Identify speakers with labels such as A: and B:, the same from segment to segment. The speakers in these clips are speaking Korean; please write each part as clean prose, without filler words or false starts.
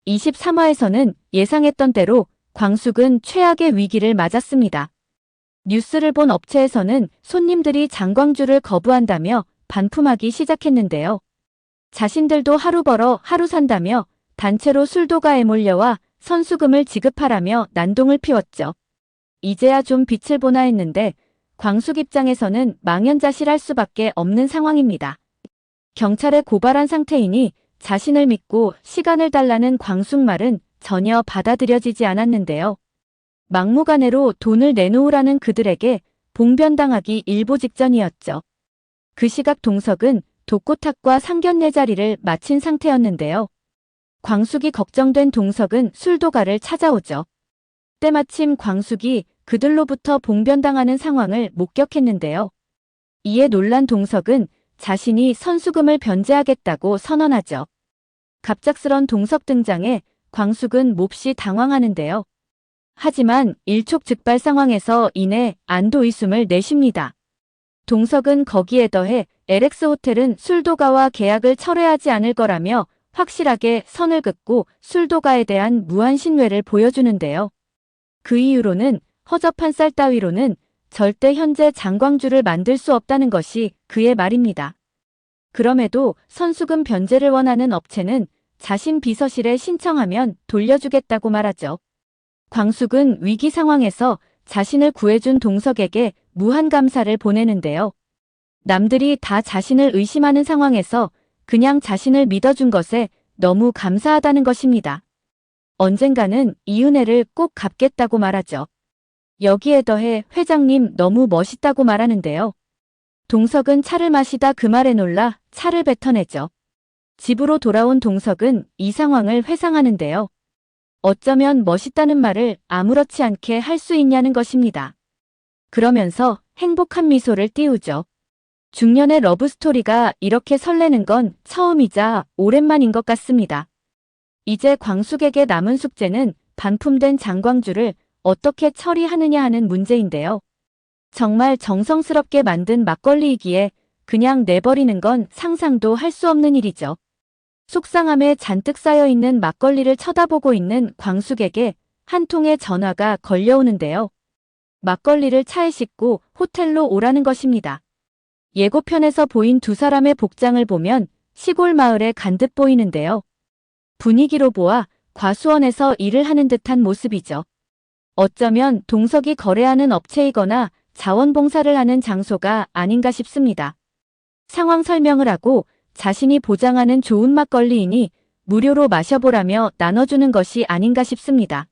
A: 23화에서는 예상했던 대로 광숙은 최악의 위기를 맞았습니다. 뉴스를 본 업체에서는 손님들이 장광주를 거부한다며 반품하기 시작했는데요. 자신들도 하루 벌어 하루 산다며 단체로 술도가에 몰려와 선수금을 지급하라며 난동을 피웠죠. 이제야 좀 빛을 보나 했는데 광숙 입장에서는 망연자실할 수밖에 없는 상황입니다. 경찰에 고발한 상태이니 자신을 믿고 시간을 달라는 광숙 말은 전혀 받아들여지지 않았는데요. 막무가내로 돈을 내놓으라는 그들에게 봉변당하기 일보 직전이었죠. 그 시각 동석은 독고탁과 상견례 자리를 마친 상태였는데요. 광숙이 걱정된 동석은 술도가를 찾아오죠. 때마침 광숙이 그들로부터 봉변당하는 상황을 목격했는데요. 이에 놀란 동석은 자신이 선수금을 변제하겠다고 선언하죠. 갑작스런 동석 등장에 광숙은 몹시 당황하는데요. 하지만 일촉즉발 상황에서 이내 안도의숨을 내쉽니다. 동석은 거기에 더해 LX 호텔은 술도가와 계약을 철회하지 않을 거라며 확실하게 선을 긋고 술도가에 대한 무한 신뢰를 보여주는데요. 그 이유로는 허접한 쌀 따위로는 절대 현재 장광주를 만들 수 없다는 것이 그의 말입니다. 그럼에도 선수금 변제를 원하는 업체는 자신 비서실에 신청하면 돌려주겠다고 말하죠. 광숙은 위기 상황에서 자신을 구해준 동석에게 무한 감사를 보내는데요. 남들이 다 자신을 의심하는 상황에서 그냥 자신을 믿어준 것에 너무 감사하다는 것입니다. 언젠가는 이 은혜를 꼭 갚겠다고 말하죠. 여기에 더해 회장님 너무 멋있다고 말하는데요. 동석은 차를 마시다 그 말에 놀라 차를 뱉어내죠. 집으로 돌아온 동석은 이 상황을 회상하는데요. 어쩌면 멋있다는 말을 아무렇지 않게 할 수 있냐는 것입니다. 그러면서 행복한 미소를 띄우죠. 중년의 러브스토리가 이렇게 설레는 건 처음이자 오랜만인 것 같습니다. 이제 광숙에게 남은 숙제는 반품된 장광주를 어떻게 처리하느냐 하는 문제인데요. 정말 정성스럽게 만든 막걸리이기에 그냥 내버리는 건 상상도 할 수 없는 일이죠. 속상함에 잔뜩 쌓여있는 막걸리를 쳐다보고 있는 광숙에게 한 통의 전화가 걸려오는데요. 막걸리를 차에 싣고 호텔로 오라는 것입니다. 예고편에서 보인 두 사람의 복장을 보면 시골 마을에 간 듯 보이는데요. 분위기로 보아 과수원에서 일을 하는 듯한 모습이죠. 어쩌면 동석이 거래하는 업체이거나 자원봉사를 하는 장소가 아닌가 싶습니다. 상황 설명을 하고 자신이 보장하는 좋은 막걸리이니 무료로 마셔보라며 나눠주는 것이 아닌가 싶습니다.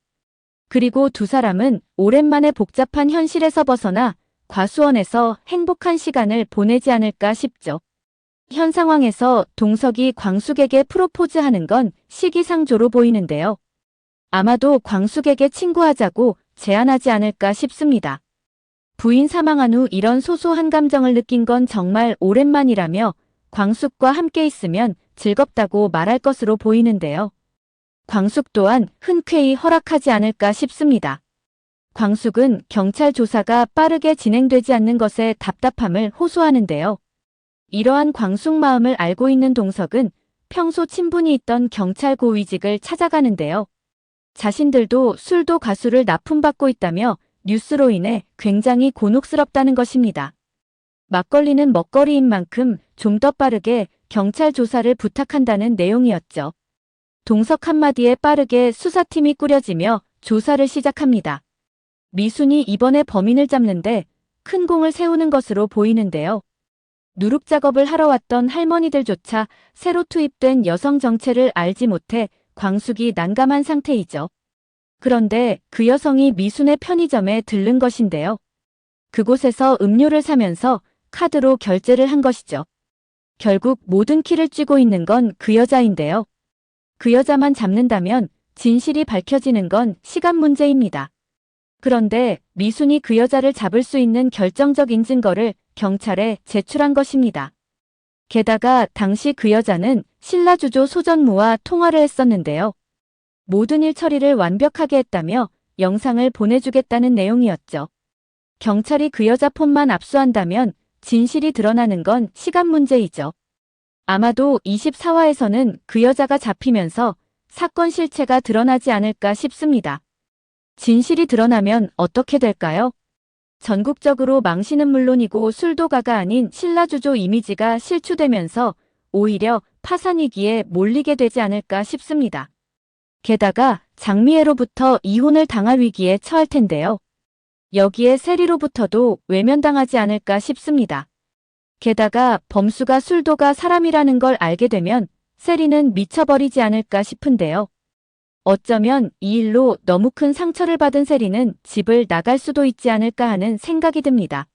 A: 그리고 두 사람은 오랜만에 복잡한 현실에서 벗어나 과수원에서 행복한 시간을 보내지 않을까 싶죠. 현 상황에서 동석이 광숙에게 프로포즈하는 건 시기상조로 보이는데요. 아마도 광숙에게 친구하자고 제안하지 않을까 싶습니다. 부인 사망한 후 이런 소소한 감정을 느낀 건 정말 오랜만이라며 광숙과 함께 있으면 즐겁다고 말할 것으로 보이는데요. 광숙 또한 흔쾌히 허락하지 않을까 싶습니다. 광숙은 경찰 조사가 빠르게 진행되지 않는 것에 답답함을 호소하는데요. 이러한 광숙 마음을 알고 있는 동석은 평소 친분이 있던 경찰 고위직을 찾아가는데요. 자신들도 술도 가수를 납품받고 있다며 뉴스로 인해 굉장히 곤혹스럽다는 것입니다. 막걸리는 먹거리인 만큼 좀 더 빠르게 경찰 조사를 부탁한다는 내용이었죠. 동석 한마디에 빠르게 수사팀이 꾸려지며 조사를 시작합니다. 미순이 이번에 범인을 잡는데 큰 공을 세우는 것으로 보이는데요. 누룩 작업을 하러 왔던 할머니들조차 새로 투입된 여성 정체를 알지 못해 광숙이 난감한 상태이죠. 그런데 그 여성이 미순의 편의점에 들른 것인데요. 그곳에서 음료를 사면서 카드로 결제를 한 것이죠. 결국 모든 키를 쥐고 있는 건 그 여자인데요. 그 여자만 잡는다면 진실이 밝혀지는 건 시간 문제입니다. 그런데 미순이 그 여자를 잡을 수 있는 결정적인 증거를 경찰에 제출한 것입니다. 게다가 당시 그 여자는 신라주조 소전무와 통화를 했었는데요. 모든 일 처리를 완벽하게 했다며 영상을 보내주겠다는 내용이었죠. 경찰이 그 여자 폰만 압수한다면 진실이 드러나는 건 시간 문제이죠. 아마도 24화에서는 그 여자가 잡히면서 사건 실체가 드러나지 않을까 싶습니다. 진실이 드러나면 어떻게 될까요? 전국적으로 망신은 물론이고 술도가가 아닌 신라주조 이미지가 실추되면서 오히려 파산 위기에 몰리게 되지 않을까 싶습니다. 게다가 장미애로부터 이혼을 당할 위기에 처할 텐데요. 여기에 세리로부터도 외면당하지 않을까 싶습니다. 게다가 범수가 술도가 사람이라는 걸 알게 되면 세리는 미쳐버리지 않을까 싶은데요. 어쩌면 이 일로 너무 큰 상처를 받은 세리는 집을 나갈 수도 있지 않을까 하는 생각이 듭니다.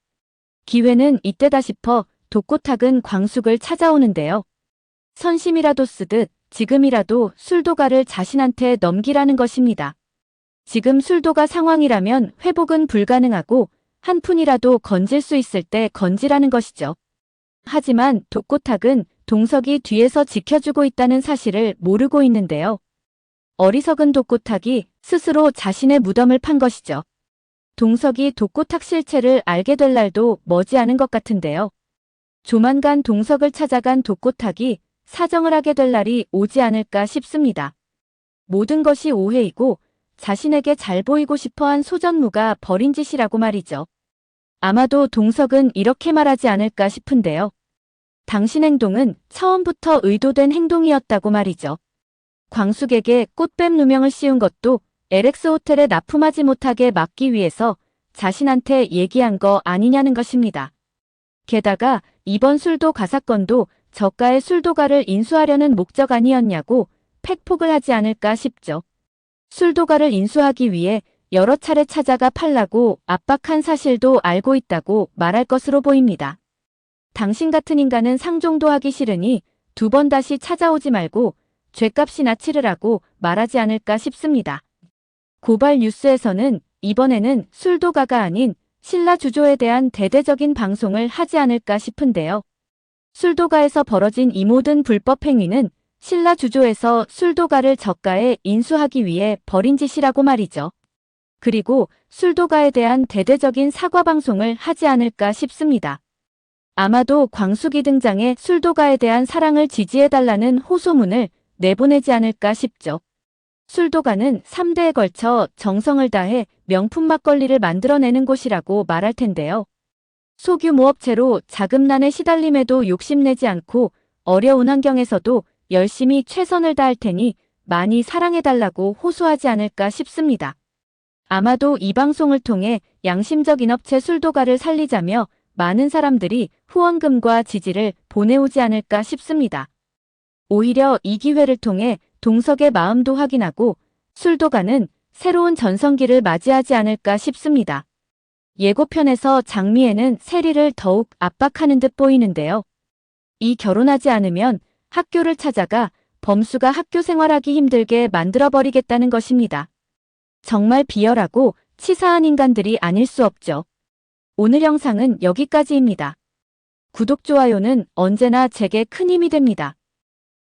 A: 기회는 이때다 싶어 독고탁은 광숙을 찾아오는데요. 선심이라도 쓰듯 지금이라도 술도가를 자신한테 넘기라는 것입니다. 지금 술도가 상황이라면 회복은 불가능하고 한 푼이라도 건질 수 있을 때 건지라는 것이죠. 하지만 독고탁은 동석이 뒤에서 지켜주고 있다는 사실을 모르고 있는데요. 어리석은 독고탁이 스스로 자신의 무덤을 판 것이죠. 동석이 독고탁 실체를 알게 될 날도 머지않은 것 같은데요. 조만간 동석을 찾아간 독고탁이 사정을 하게 될 날이 오지 않을까 싶습니다. 모든 것이 오해이고 자신에게 잘 보이고 싶어한 소전무가 벌인 짓이라고 말이죠. 아마도 동석은 이렇게 말하지 않을까 싶은데요. 당신 행동은 처음부터 의도된 행동이었다고 말이죠. 광숙에게 꽃뱀 누명을 씌운 것도 LX 호텔에 납품하지 못하게 막기 위해서 자신한테 얘기한 거 아니냐는 것입니다. 게다가 이번 술도가 사건도 저가의 술도가를 인수하려는 목적 아니었냐고 팩폭을 하지 않을까 싶죠. 술도가를 인수하기 위해 여러 차례 찾아가 팔라고 압박한 사실도 알고 있다고 말할 것으로 보입니다. 당신 같은 인간은 상종도 하기 싫으니 2번 다시 찾아오지 말고 죗값이나 치르라고 말하지 않을까 싶습니다. 고발 뉴스에서는 이번에는 술도가가 아닌 신라주조에 대한 대대적인 방송을 하지 않을까 싶은데요. 술도가에서 벌어진 이 모든 불법 행위는 신라주조에서 술도가를 저가에 인수하기 위해 벌인 짓이라고 말이죠. 그리고 술도가에 대한 대대적인 사과 방송을 하지 않을까 싶습니다. 아마도 광숙이 등장해 술도가에 대한 사랑을 지지해달라는 호소문을 내보내지 않을까 싶죠. 술도가는 3대에 걸쳐 정성을 다해 명품 막걸리를 만들어내는 곳이라고 말할 텐데요. 소규모 업체로 자금난에 시달림에도 욕심내지 않고 어려운 환경에서도 열심히 최선을 다할 테니 많이 사랑해달라고 호소하지 않을까 싶습니다. 아마도 이 방송을 통해 양심적인 업체 술도가를 살리자며 많은 사람들이 후원금과 지지를 보내오지 않을까 싶습니다. 오히려 이 기회를 통해 동석의 마음도 확인하고 술도가는 새로운 전성기를 맞이하지 않을까 싶습니다. 예고편에서 장미애는 세리를 더욱 압박하는 듯 보이는데요. 이 결혼하지 않으면 학교를 찾아가 범수가 학교 생활하기 힘들게 만들어버리겠다는 것입니다. 정말 비열하고 치사한 인간들이 아닐 수 없죠. 오늘 영상은 여기까지입니다. 구독, 좋아요는 언제나 제게 큰 힘이 됩니다.